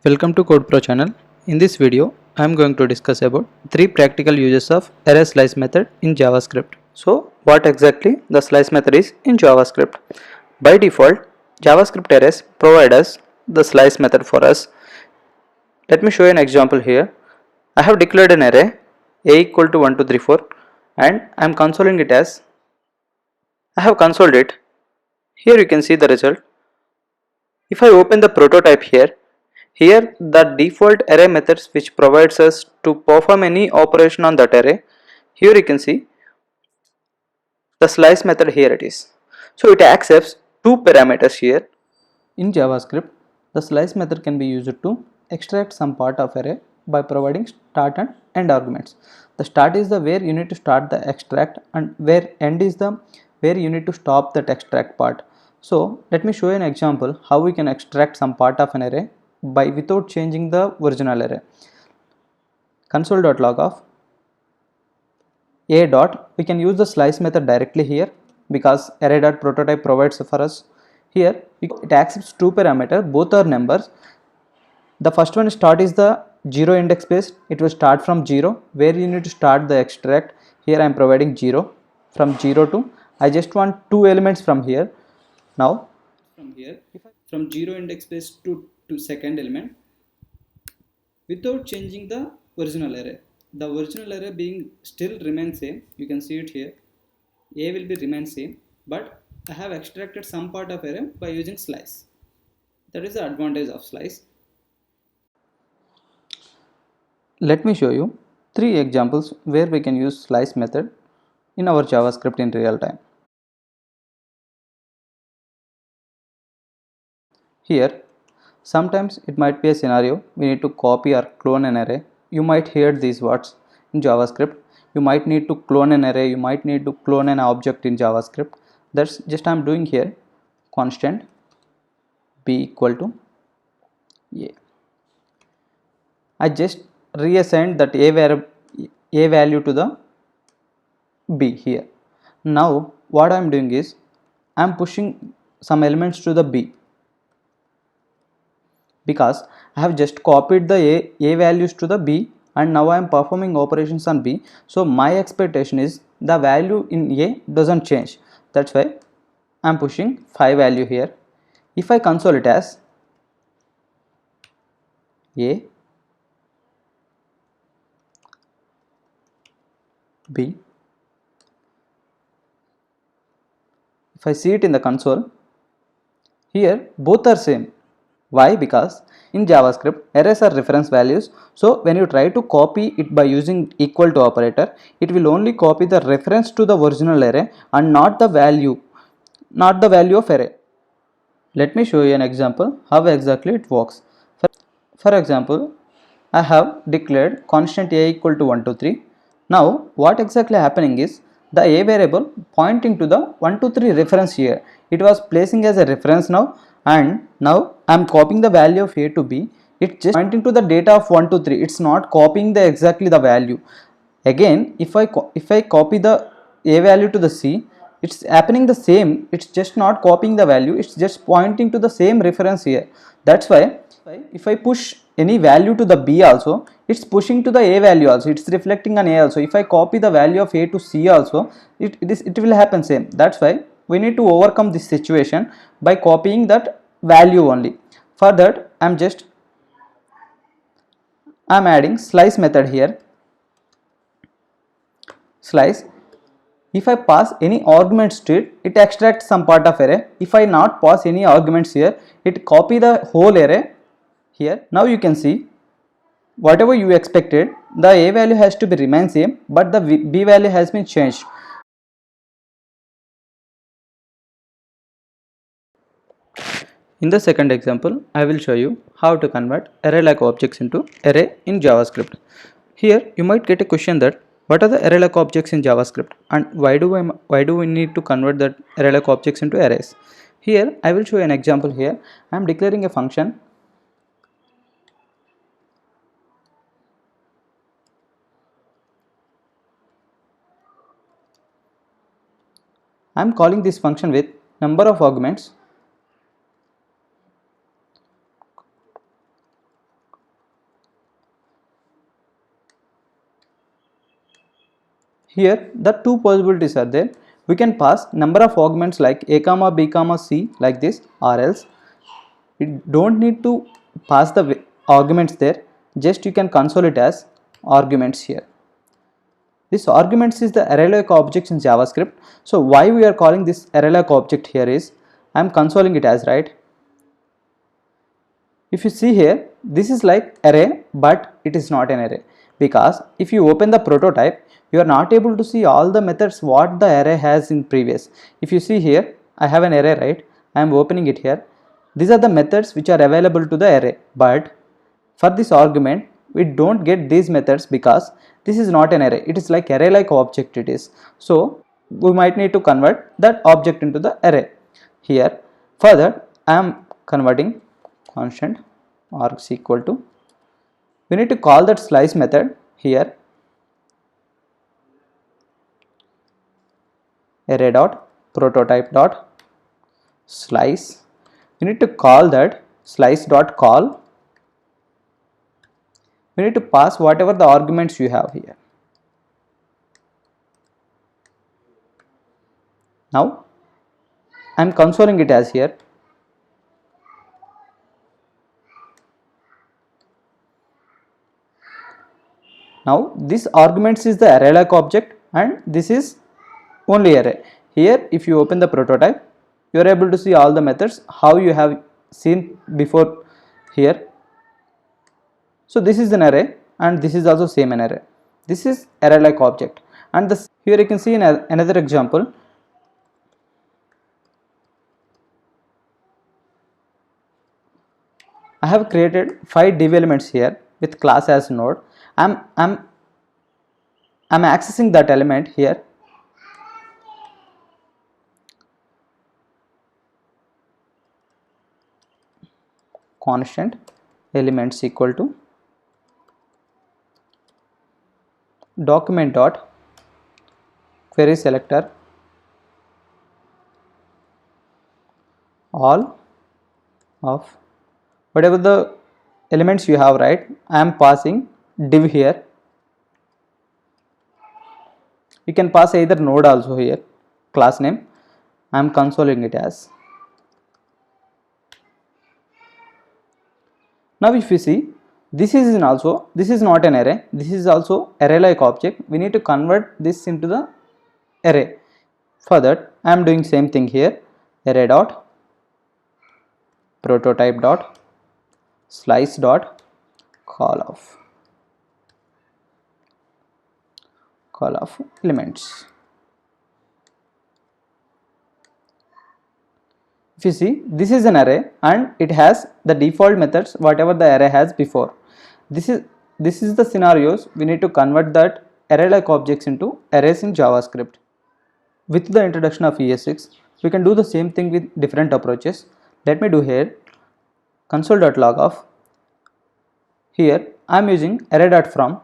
Welcome to CodePro channel. In this video, I am going to discuss about 3 practical uses of array slice method in JavaScript. So, what exactly the slice method is in JavaScript? By default, JavaScript arrays provide us the slice method for us. Let me show you an example here. I have declared an array a equal to 1, 2, 3, 4 and I am consoling it as I have consoled it. Here you can see the result. If I open the prototype here the default array methods which provides us to perform any operation on that array. Here you can see the slice method, here it is. So it accepts two parameters here. In JavaScript, the slice method can be used to extract some part of array by providing start and end arguments. The start is the where you need to start the extract and where end is the where you need to stop that extract part. So let me show you an example how we can extract some part of an array by without changing the original array. Console.log of a dot, we can use the slice method directly here because array.prototype provides for us. Here it accepts two parameters, both are numbers. The first one start is the 0 index based, it will start from 0 where you need to start the extract. Here I am providing 0 from 0 to I just want two elements from here. Now from here from 0 index base to second element without changing the original array. The original array being still remains same, you can see it here. A will be remain same, but I have extracted some part of array by using slice. That is the advantage of slice. Let me show you 3 examples where we can use slice method in our JavaScript in real time. Here, sometimes it might be a scenario we need to copy or clone an array. You might hear these words in JavaScript. You might need to clone an array, you might need to clone an object in JavaScript. That's just I am doing here constant b equal to a. I just reassigned that a value to the b here. Now what I am doing is I am pushing some elements to the b because I have just copied the a values to the b and now I am performing operations on b. So my expectation is the value in a doesn't change. That's why I am pushing 5 value here. If I console it as a b, if I see it in the console, here both are same. Why? Because in JavaScript arrays are reference values, so when you try to copy it by using equal to operator, it will only copy the reference to the original array and not the value of array. Let me show you an example how exactly it works. For example, I have declared constant a equal to 1, 2, 3. Now what exactly happening is the a variable pointing to the 1, 2, 3 reference here. It was placing as a reference now, and now I am copying the value of a to b. It's just pointing to the data of 1, 2, 3. It's not copying the exactly the value. Again, if I copy the a value to the c, it's happening the same. It's just not copying the value. It's just pointing to the same reference here. That's why if I push any value to the b also, it's pushing to the a value also, it's reflecting on a also. If I copy the value of a to c also, it will happen same. That's why we need to overcome this situation by copying that value only. For that I'm adding slice method here. Slice, if I pass any arguments to it, it extracts some part of array. If I not pass any arguments here, it copy the whole array here. Now you can see whatever you expected, the a value has to be remain same, but the b value has been changed. In the second example, I will show you how to convert array-like objects into array in JavaScript. Here you might get a question that what are the array-like objects in JavaScript and why do we need to convert that array-like objects into arrays? Here I will show you an example here. I am declaring a function I am calling this function with number of arguments. Here the two possibilities are there. We can pass number of arguments like a comma b comma c like this, or else we don't need to pass the arguments there, just you can console it as arguments here. This arguments is the array like object in JavaScript. So why we are calling this array like object here is, I am consoling it as, right. If you see here, this is like array, but it is not an array, because if you open the prototype, you are not able to see all the methods what the array has in previous. If you see here, I have an array, right. I am opening it here. These are the methods which are available to the array, but for this argument we don't get these methods because this is not an array, it is like array like object it is. So we might need to convert that object into the array. Here further I am converting constant args equal to, we need to call that slice method here, array dot prototype dot slice. We need to call that slice dot call. We need to pass whatever the arguments you have here. Now I am consoling it as here. Now this arguments is the array like object and this is only array. Here if you open the prototype, you are able to see all the methods how you have seen before here. So this is an array and this is also same an array. This is array like object, and this here you can see in another example. I have created 5 div elements here with class as node. I'm accessing that element here. Constant elements equal to document dot query selector all of whatever the elements you have, right. I am passing div here. You can pass either node also here, class name. I am consoling it as. Now if you see, this is not an array, this is also array like object. We need to convert this into the array. For that I am doing same thing here, array dot prototype dot slice dot call of elements. If you see, this is an array and it has the default methods whatever the array has before. This is the scenarios we need to convert that array like objects into arrays in JavaScript. With the introduction of ES6, we can do the same thing with different approaches. Let me do here console.log of. Here I am using array.from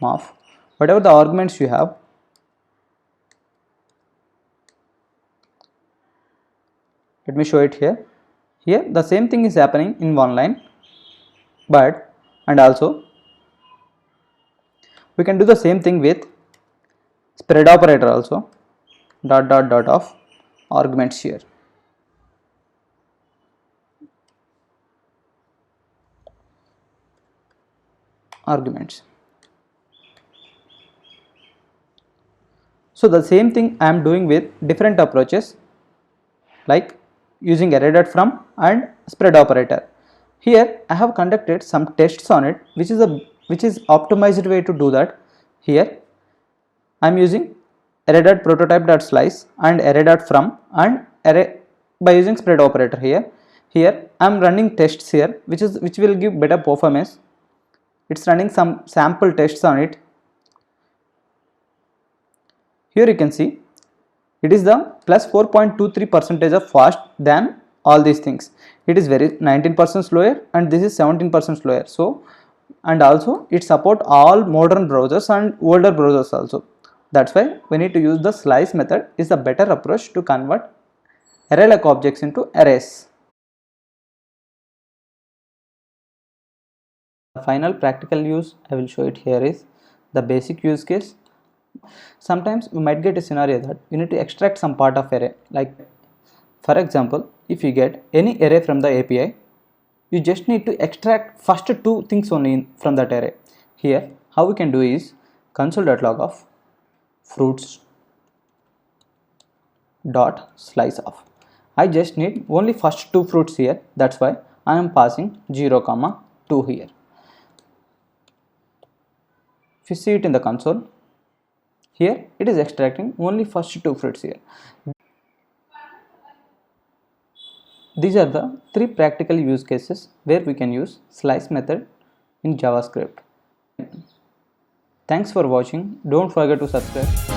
of whatever the arguments you have. Let me show it here. Here the same thing is happening in one line, but and also we can do the same thing with spread operator also, dot dot dot of arguments here. Arguments. So the same thing I am doing with different approaches like using array.from and spread operator. Here I have conducted some tests on it, which is optimized way to do that. Here I am using array.prototype.slice and array.from and array by using spread operator here. Here I am running tests here, which will give better performance. It's running some sample tests on it. Here you can see it is the plus 4.23% of fast than all these things. It is very 19% slower and this is 17% slower. So and also it support all modern browsers and older browsers also. That's why we need to use the slice method is the better approach to convert array like objects into arrays. The final practical use I will show it here is the basic use case. Sometimes we might get a scenario that you need to extract some part of array, like for example, if you get any array from the API, you just need to extract first two things only from that array. Here how we can do is console.log of fruits dot slice of. I just need only first two fruits here, that's why I am passing 0, 2 here. If you see it in the console, here it is extracting only first two fruits here. These are the three practical use cases where we can use slice method in JavaScript. Thanks for watching. Don't forget to subscribe.